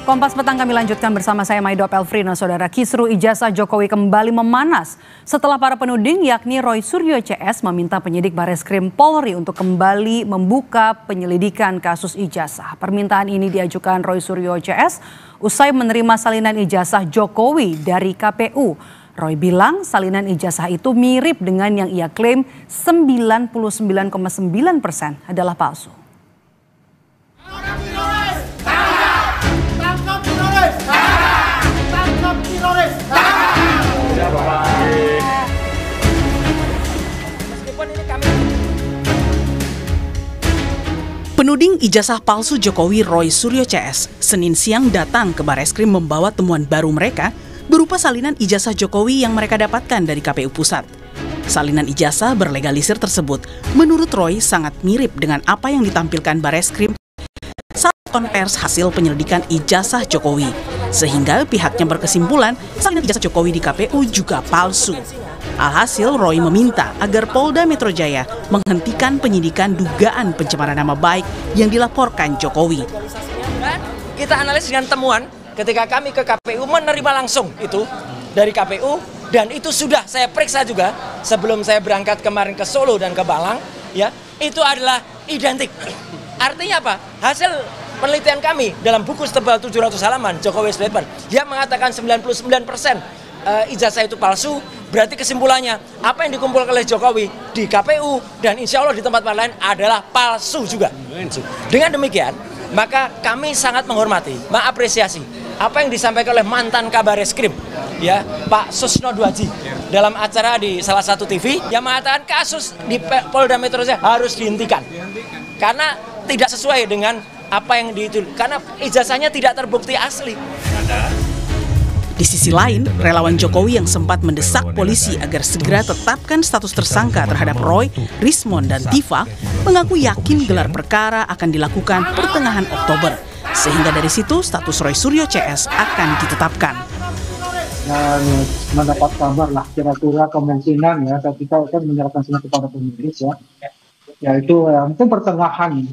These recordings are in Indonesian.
Kompas Petang kami lanjutkan bersama saya Maido Pelfrino. Saudara, kisru ijazah Jokowi kembali memanas setelah para penuding yakni Roy Suryo CS meminta penyidik Bareskrim Polri untuk kembali membuka penyelidikan kasus ijazah. Permintaan ini diajukan Roy Suryo CS usai menerima salinan ijazah Jokowi dari KPU. Roy bilang salinan ijazah itu mirip dengan yang ia klaim 99,9% adalah palsu. Penuding ijazah palsu Jokowi Roy Suryo CS Senin siang datang ke Bareskrim membawa temuan baru mereka berupa salinan ijazah Jokowi yang mereka dapatkan dari KPU Pusat. Salinan ijazah berlegalisir tersebut menurut Roy sangat mirip dengan apa yang ditampilkan Bareskrim saat konversi hasil penyelidikan ijazah Jokowi, sehingga pihaknya berkesimpulan salinan ijazah Jokowi di KPU juga palsu. Alhasil Roy meminta agar Polda Metro Jaya menghentikan penyidikan dugaan pencemaran nama baik yang dilaporkan Jokowi. Dan kita analisis dengan temuan ketika kami ke KPU menerima langsung itu dari KPU, dan itu sudah saya periksa juga sebelum saya berangkat kemarin ke Solo dan ke Malang, ya, itu adalah identik. Artinya apa? Hasil penelitian kami dalam buku setebal 700 halaman Jokowi's Paper yang mengatakan 99% ijazah itu palsu, berarti kesimpulannya apa yang dikumpulkan oleh Jokowi di KPU dan insya Allah di tempat lain adalah palsu juga. Dengan demikian, maka kami sangat menghormati, mengapresiasi apa yang disampaikan oleh mantan Kabar Eskrim, ya, Pak Susno Duaji, dalam acara di salah satu TV yang mengatakan kasus di Polda Metro Jaya harus dihentikan karena tidak sesuai dengan apa yang ditulis, karena ijazahnya tidak terbukti asli. Di sisi lain, relawan Jokowi yang sempat mendesak polisi agar segera tetapkan status tersangka terhadap Roy, Rismon, dan Tifa mengaku yakin gelar perkara akan dilakukan pertengahan Oktober. Sehingga dari situ status Roy Suryo CS akan ditetapkan. Dan mendapat kabar lah kira-kira kemungkinan ya, kita akan menyerahkan semua kepada penyidik ya. Yaitu mungkin pertengahan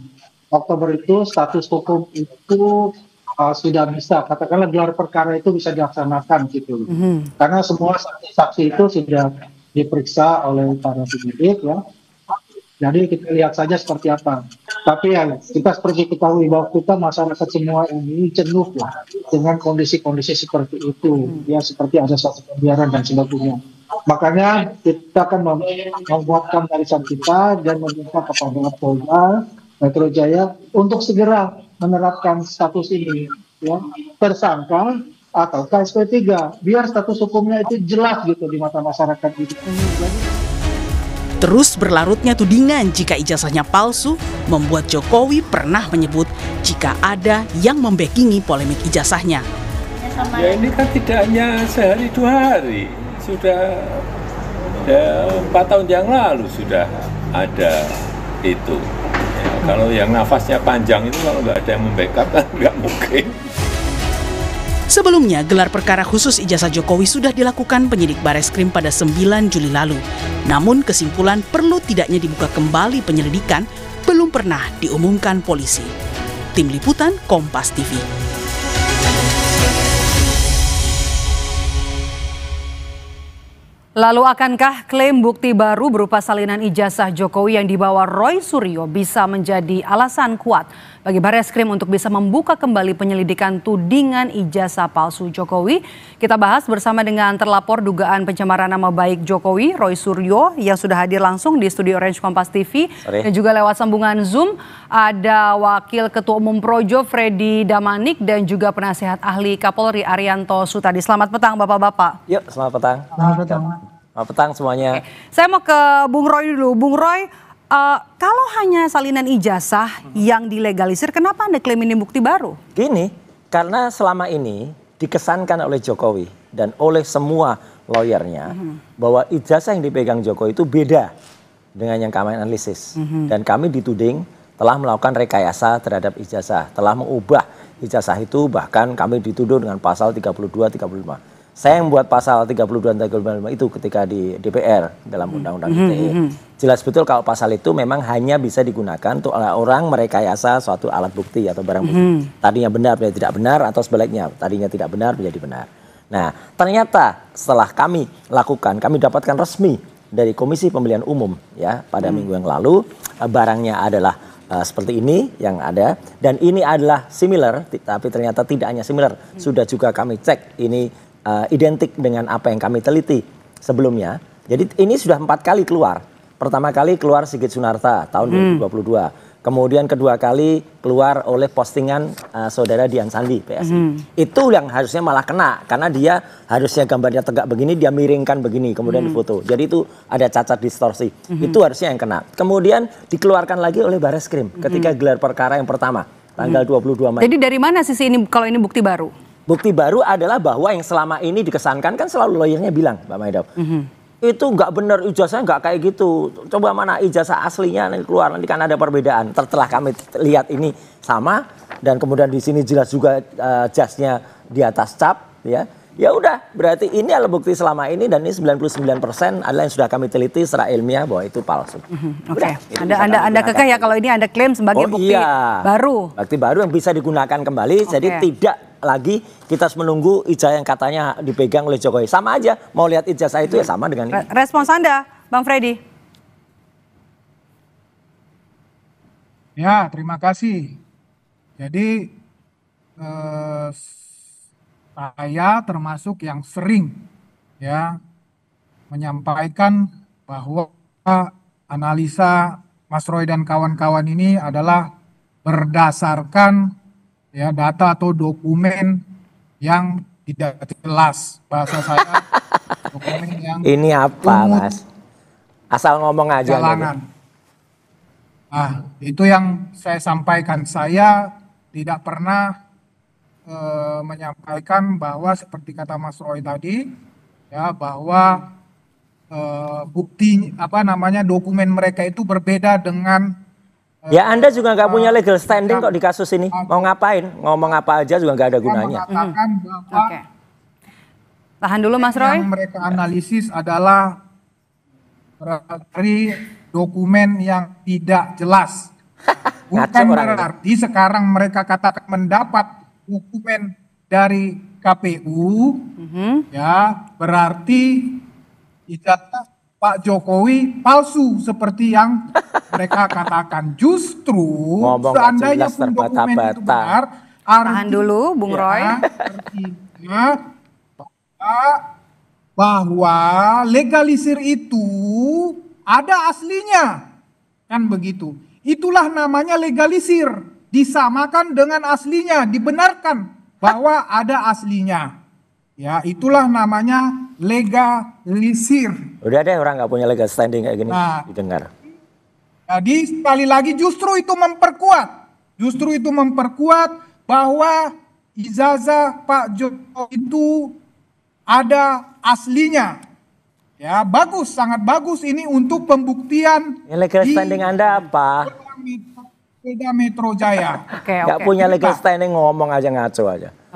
Oktober itu status hukum itu sudah bisa, katakanlah gelar perkara itu bisa dilaksanakan gitu. Karena semua saksi-saksi itu sudah diperiksa oleh para penyidik ya. Jadi kita lihat saja seperti apa. Tapi ya kita seperti ketahui bahwa kita masyarakat semua ini jenuh lah dengan kondisi-kondisi seperti itu. Ya seperti ada satu pembiaran dan sebagainya. Makanya kita akan membuatkan barisan kita dan meminta kepada Polda Metro Jaya untuk segera menerapkan status ini ya, tersangka atau KSP3 biar status hukumnya itu jelas gitu di mata masyarakat gitu. Terus berlarutnya tudingan jika ijazahnya palsu membuat Jokowi pernah menyebut jika ada yang membackingi polemik ijazahnya. Ya ini kan tidak hanya sehari 2 hari, sudah 4 tahun yang lalu sudah ada itu. Ya, kalau yang nafasnya panjang itu kalau nggak ada yang membackup kan nggak mungkin. Sebelumnya, gelar perkara khusus ijazah Jokowi sudah dilakukan penyidik Bareskrim pada 9 Juli lalu. Namun kesimpulan perlu tidaknya dibuka kembali penyelidikan belum pernah diumumkan polisi. Tim Liputan Kompas TV. Lalu akankah klaim bukti baru berupa salinan ijazah Jokowi yang dibawa Roy Suryo bisa menjadi alasan kuat bagi Bareskrim untuk bisa membuka kembali penyelidikan tudingan ijazah palsu Jokowi? Kita bahas bersama dengan terlapor dugaan pencemaran nama baik Jokowi, Roy Suryo, yang sudah hadir langsung di studio Orange Kompas TV. Dan juga lewat sambungan Zoom ada Wakil Ketua Umum Projo Freddy Damanik dan juga penasihat ahli Kapolri Arianto Sutadi. Selamat petang Bapak-Bapak. Yuk, selamat petang. Selamat petang. Selamat petang semuanya. Oke. Saya mau ke Bung Roy dulu. Bung Roy, kalau hanya salinan ijazah yang dilegalisir, kenapa Anda klaim ini bukti baru? Gini, karena selama ini dikesankan oleh Jokowi dan oleh semua lawyernya bahwa ijazah yang dipegang Jokowi itu beda dengan yang kami analisis. Dan kami dituding telah melakukan rekayasa terhadap ijazah, telah mengubah ijazah itu, bahkan kami dituduh dengan pasal 32-35. Saya yang buat pasal 32 dan 35 itu ketika di DPR dalam Undang-Undang ITE. Jelas betul kalau pasal itu memang hanya bisa digunakan untuk orang merekayasa suatu alat bukti atau barang bukti. Tadinya benar menjadi tidak benar atau sebaliknya, tadinya tidak benar menjadi benar. Nah, ternyata setelah kami lakukan, kami dapatkan resmi dari Komisi Pemilihan Umum ya pada minggu yang lalu, barangnya adalah seperti ini yang ada, dan ini adalah similar, tapi ternyata tidak hanya similar, sudah juga kami cek ini identik dengan apa yang kami teliti sebelumnya. Jadi ini sudah 4 kali keluar. Pertama kali keluar Sigit Sunarta tahun 2022. Kemudian kedua kali keluar oleh postingan saudara Dian Sandi PSI. Itu yang harusnya malah kena, karena dia harusnya gambarnya tegak begini, dia miringkan begini, kemudian difoto. Jadi itu ada cacat distorsi. Itu harusnya yang kena. Kemudian dikeluarkan lagi oleh Bareskrim ketika gelar perkara yang pertama, tanggal 22 Mei. Jadi dari mana sisi ini kalau ini bukti baru? Bukti baru adalah bahwa yang selama ini dikesankan kan selalu lawyernya bilang, Mbak Maidau, itu nggak benar, ijazah nggak kayak gitu. Coba mana ijazah aslinya nanti keluar, nanti kan ada perbedaan. Setelah kami lihat ini sama, dan kemudian di sini jelas juga jasnya di atas cap, ya. Ya udah, berarti ini adalah bukti selama ini, dan ini 99% adalah yang sudah kami teliti secara ilmiah bahwa itu palsu. Oke. Anda kekeh ya kalau ini Anda klaim sebagai bukti baru. Bukti baru yang bisa digunakan kembali, jadi tidak lagi kita harus menunggu ijazah yang katanya dipegang oleh Jokowi. Sama aja, mau lihat ijazah itu ya sama dengan ini. Respons Anda, Bang Freddy. Ya, terima kasih. Jadi saya termasuk yang sering ya menyampaikan bahwa analisa Mas Roy dan kawan-kawan ini adalah berdasarkan ya data atau dokumen yang tidak jelas, bahasa saya dokumen yang ini apa Mas? Asal ngomong aja. Jalanan. Nah, itu yang saya sampaikan. Saya tidak pernah menyampaikan bahwa seperti kata Mas Roy tadi ya, bahwa bukti dokumen mereka itu berbeda dengan ya Anda juga nggak punya legal standing kok di kasus ini. Mau ngapain? Ngomong apa aja juga nggak ada gunanya. Mengatakan bahwa tahan dulu Mas Roy. Yang mereka analisis adalah dari dokumen yang tidak jelas. Bukan berarti sekarang mereka katakan mendapat dokumen dari KPU, ya berarti ijazah Pak Jokowi palsu seperti yang mereka katakan. Justru seandainya pun dokumen itu benar, tahan dulu, Bung Roy. Artinya bahwa legalisir itu ada aslinya, kan begitu. Itulah namanya legalisir. Disamakan dengan aslinya, dibenarkan bahwa ada aslinya. Ya, itulah namanya legalisir. Udah deh, orang nggak punya legal standing kayak gini, didengar. Jadi sekali lagi justru itu memperkuat bahwa ijazah Pak Jokowi itu ada aslinya. Ya, bagus, sangat bagus ini untuk pembuktian. Legal standing Anda apa? Polda Metro Jaya. Nggak punya legal standing, ngomong aja ngaco aja.